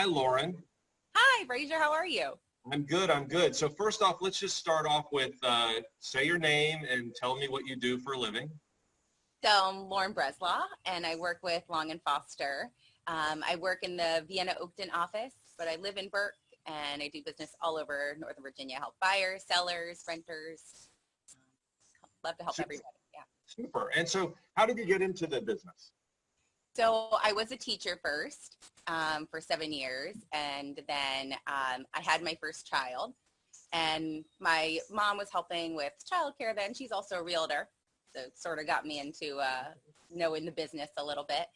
Lauren. Hi, Frazier. How are you? I'm good. I'm good. So first off, let's just start off with say your name and tell me what you do for a living. So I'm LaurenBreslaw, and I work with Long and Foster. I work in the Vienna Oakton office, but I live in Burke, and I do business all over Northern Virginia. Help buyers, sellers, renters. Love to help everybody. Yeah. Super. And so how did you get into the business? So I was a teacher first for 7 years, and then I had my first child, and my mom was helping with childcare then. She's also a realtor, so it sort of got me into knowing the business a little bit.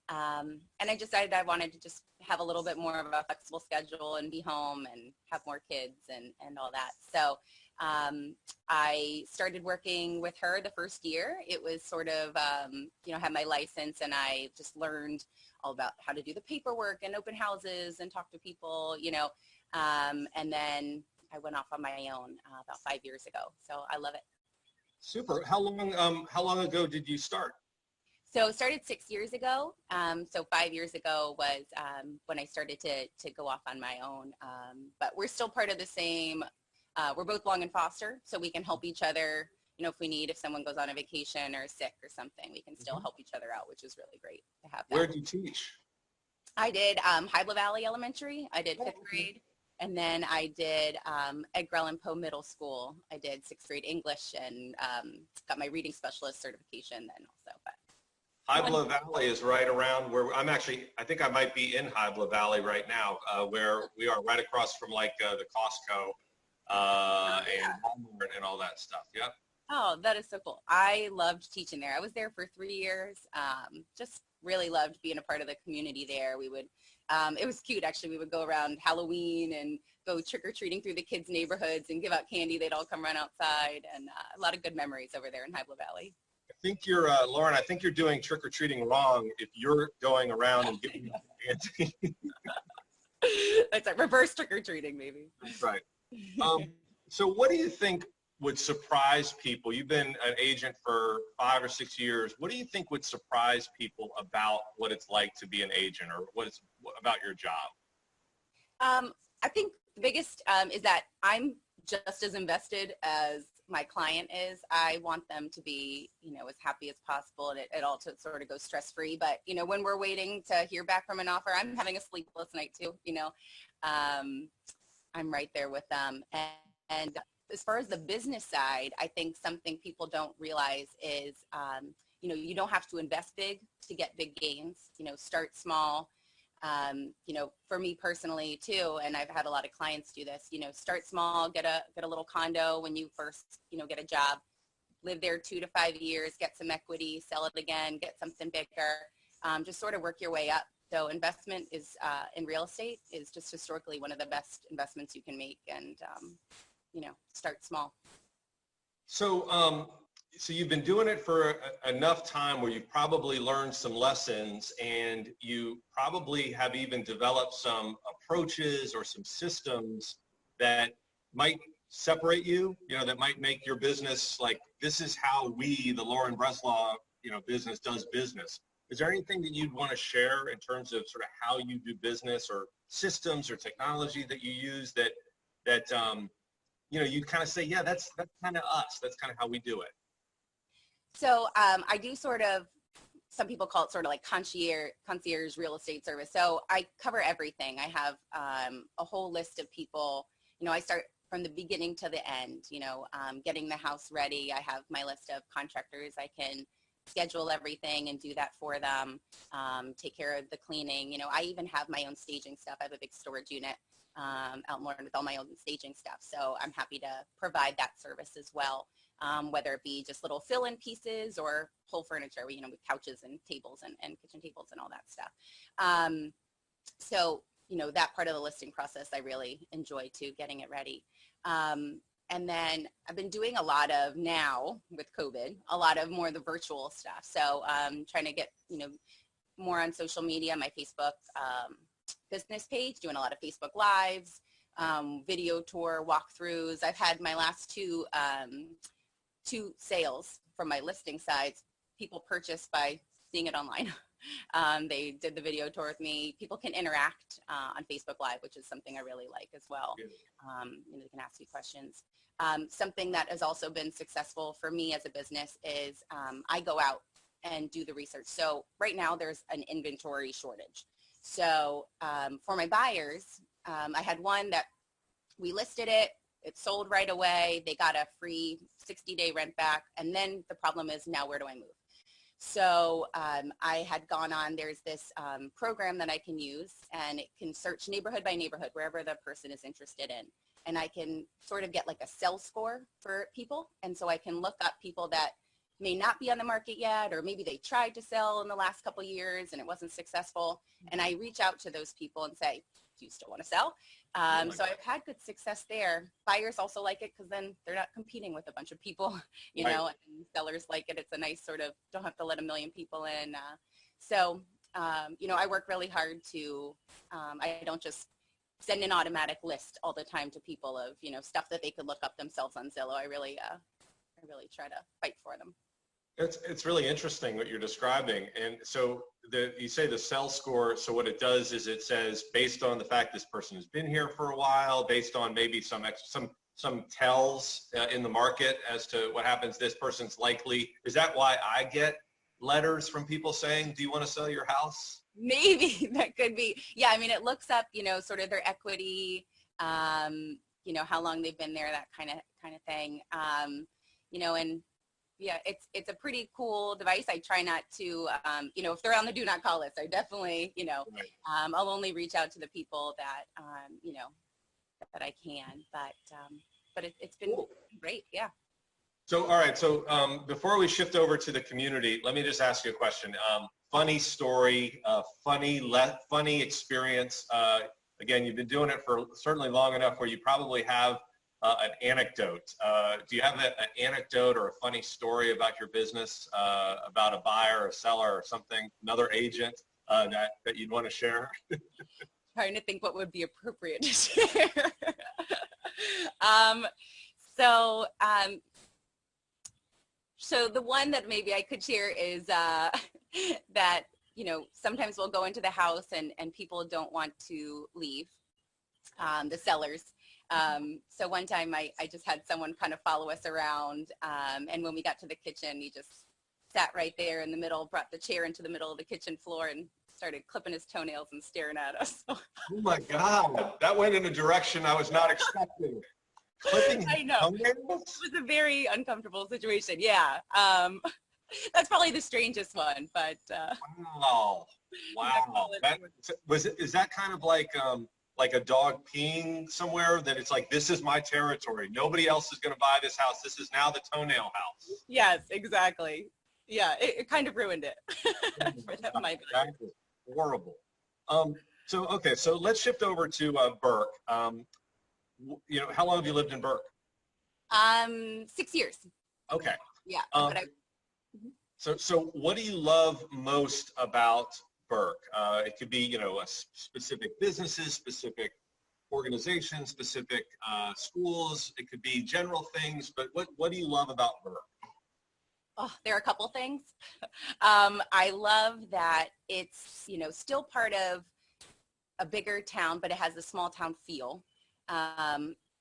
And I decided I wanted to just have a little bit more of a flexible schedule and be home and have more kids and all that. So I started working with her the first year. It was sort of, had my license, and I just learned all about how to do the paperwork and open houses and talk to people, and then I went off on my own about 5 years ago. So I love it. Super. How long ago did you start? So started 6 years ago. So 5 years ago was when I started to go off on my own. But we're still part of the same. We're both Long and Foster, so we can help each other. If someone goes on a vacation or sick or something, we can still help each other out, which is really great to have that. Where did you teach? I did Hybla Valley Elementary. I did 5th grade. And then I did Edgar Allan Poe Middle School. I did 6th grade English and got my reading specialist certification then also. But Hybla Valley is right around where I'm actually, I think I might be in Hybla Valley right now, where we are right across from like the Costco and Walmart and all that stuff. Yep. Oh, that is so cool. I loved teaching there. I was there for 3 years. Just really loved being a part of the community there. We would, it was cute actually. We would go around Halloween and go trick-or-treating through the kids' neighborhoods and give out candy. They'd all come run outside, and a lot of good memories over there in Hybla Valley. I think you're, Lauren, I think you're doing trick-or-treating wrong if you're going around and giving candy. That's like reverse trick-or-treating maybe. That's right. So what do you think would surprise people? You've been an agent for 5 or 6 years. What do you think would surprise people about what it's like to be an agent, or what it's about your job? I think the biggest is that I'm just as invested as my client is. I want them to be, as happy as possible, and it all to sort of go stress-free. But, when we're waiting to hear back from an offer, I'm having a sleepless night too, I'm right there with them. And as far as the business side, I think something people don't realize is, you don't have to invest big to get big gains. Start small. For me personally too, and I've had a lot of clients do this. Start small, get a little condo when you first, get a job, live there 2 to 5 years, get some equity, sell it again, get something bigger. Just sort of work your way up. So investment is in real estate is just historically one of the best investments you can make, and start small. So so you've been doing it for enough time where you've probably learned some lessons, and you probably have even developed some approaches or some systems that might separate you, that might make your business like, this is how we, the LaurenBreslaw, business does business. Is there anything that you'd want to share in terms of sort of how you do business, or systems or technology that you use that you'd kind of say, yeah, that's kind of us. That's kind of how we do it. So I do sort of, some people call it sort of like concierge real estate service. So I cover everything. I have a whole list of people. I start from the beginning to the end, getting the house ready. I have my list of contractors. I can schedule everything and do that for them, take care of the cleaning. I even have my own staging stuff. I have a big storage unit out in Lawrence with all my own staging stuff. So I'm happy to provide that service as well, whether it be just little fill-in pieces or whole furniture, with couches and tables and kitchen tables and all that stuff. So, that part of the listing process I really enjoy too, getting it ready. And then I've been doing a lot of, now with COVID, a lot of more of the virtual stuff. So trying to get, more on social media, my Facebook business page, doing a lot of Facebook Lives, video tour walkthroughs. I've had my last two sales from my listing sites, people purchased by seeing it online. They did the video tour with me. People can interact on Facebook Live, which is something I really like as well. They can ask you questions. Something that has also been successful for me as a business is I go out and do the research. So right now there's an inventory shortage. So for my buyers, I had one that we listed it. It sold right away. They got a free 60-day rent back. And then the problem is, now where do I move? So I had gone on, there's this program that I can use, and it can search neighborhood by neighborhood, wherever the person is interested in. And I can sort of get like a sell score for people. And so I can look up people that may not be on the market yet, or maybe they tried to sell in the last couple of years and it wasn't successful. And I reach out to those people and say, do you still want to sell? So I've had good success there. Buyers also like it because then they're not competing with a bunch of people, you know, and sellers like it. It's a nice sort of, don't have to let a million people in. You know, I work really hard to, I don't just send an automatic list all the time to people of, you know, stuff that they could look up themselves on Zillow. I really try to fight for them. It's really interesting what you're describing. And so you say the sell score. So what it does is it says, based on the fact this person has been here for a while, based on maybe some tells in the market as to what happens, this person's likely. Is that why I get letters from people saying, do you want to sell your house? Maybe that could be. Yeah. I mean, it looks up, you know, sort of their equity, you know, how long they've been there, that kind of thing. You know, and yeah, it's a pretty cool device. I try not to, you know, if they're on the do not call list, I definitely, you know, I'll only reach out to the people that, you know, that I can, but it's been great. Yeah. So, all right. So before we shift over to the community, let me just ask you a question. Funny story, funny experience. Again, you've been doing it for certainly long enough where you probably have an anecdote. Do you have an anecdote or a funny story about your business, about a buyer or a seller or something, another agent that you'd want to share? Trying to think what would be appropriate to share. So the one that maybe I could share is that, you know, sometimes we'll go into the house and people don't want to leave, the sellers. So one time I just had someone kind of follow us around, and when we got to the kitchen, he just sat right there in the middle, brought the chair into the middle of the kitchen floor and started clipping his toenails and staring at us. Oh my God, that went in a direction I was not expecting. Clipping his toenails? It was a very uncomfortable situation. Yeah. That's probably the strangest one, but wow. Is that kind of like a dog peeing somewhere, that it's like, this is my territory, nobody else is going to buy this house, this is now the toenail house? Yes, exactly. Yeah, it kind of ruined it. Exactly. Horrible. So let's shift over to Burke. You know, how long have you lived in Burke? 6 years. Okay. Yeah. So what do you love most about Burke? It could be, you know, specific businesses, specific organizations, specific schools. It could be general things, but what do you love about Burke? Oh, there are a couple things. I love that it's, you know, still part of a bigger town, but it has a small town feel.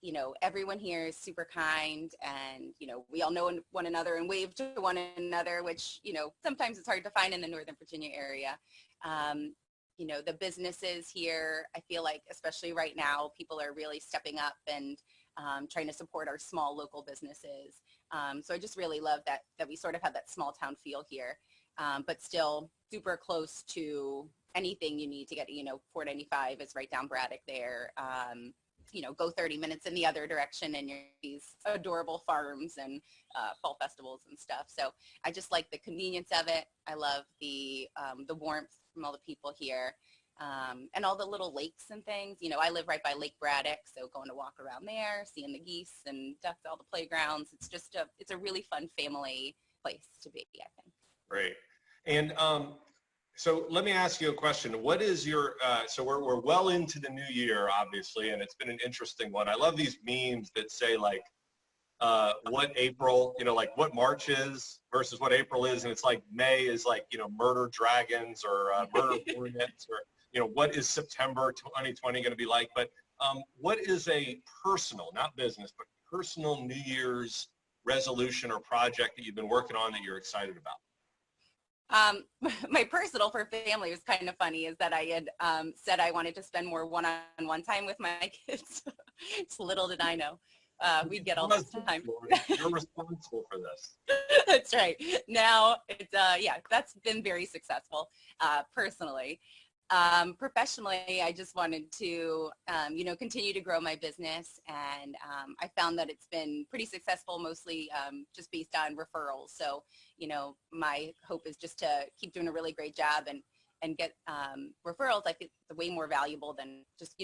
You know, everyone here is super kind, and, you know, we all know one another and wave to one another, which, you know, sometimes it's hard to find in the Northern Virginia area. You know, the businesses here, I feel like, especially right now, people are really stepping up and trying to support our small local businesses. So I just really love that we sort of have that small town feel here, but still super close to anything you need to get. You know, 495 is right down Braddock there. You know, go 30 minutes in the other direction and you're these adorable farms and fall festivals and stuff. So I just like the convenience of it. I love the warmth from all the people here, and all the little lakes and things. You know, I live right by Lake Braddock, so going to walk around there, seeing the geese and ducks, all the playgrounds. It's just it's a really fun family place to be, I think. Great. And so let me ask you a question. What is your, so we're well into the new year, obviously, and it's been an interesting one. I love these memes that say, like, what April, like what March is versus what April is. And it's like May is like, murder dragons or murder hornets or, what is September 2020 going to be like? But what is a personal, not business, but personal New Year's resolution or project that you've been working on that you're excited about? My personal for family was kind of funny is that I had said I wanted to spend more one-on-one time with my kids. It's little did I know. We'd get all this time. You're responsible for this. That's right. Now, it's, yeah, that's been very successful personally. Professionally, I just wanted to, continue to grow my business. And I found that it's been pretty successful, mostly just based on referrals. So, my hope is just to keep doing a really great job and get referrals. I think it's way more valuable than just,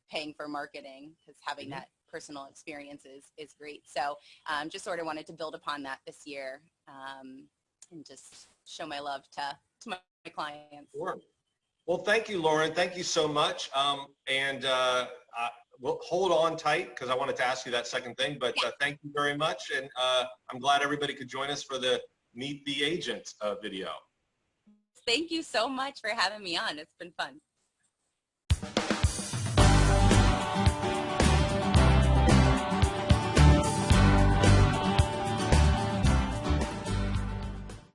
paying for marketing, because having that personal experience is great. So just sort of wanted to build upon that this year and just show my love to my clients. Sure. Well, thank you, Lauren. Thank you so much. We'll hold on tight because I wanted to ask you that second thing, but thank you very much. And I'm glad everybody could join us for the Meet the Agent video. Thank you so much for having me on. It's been fun.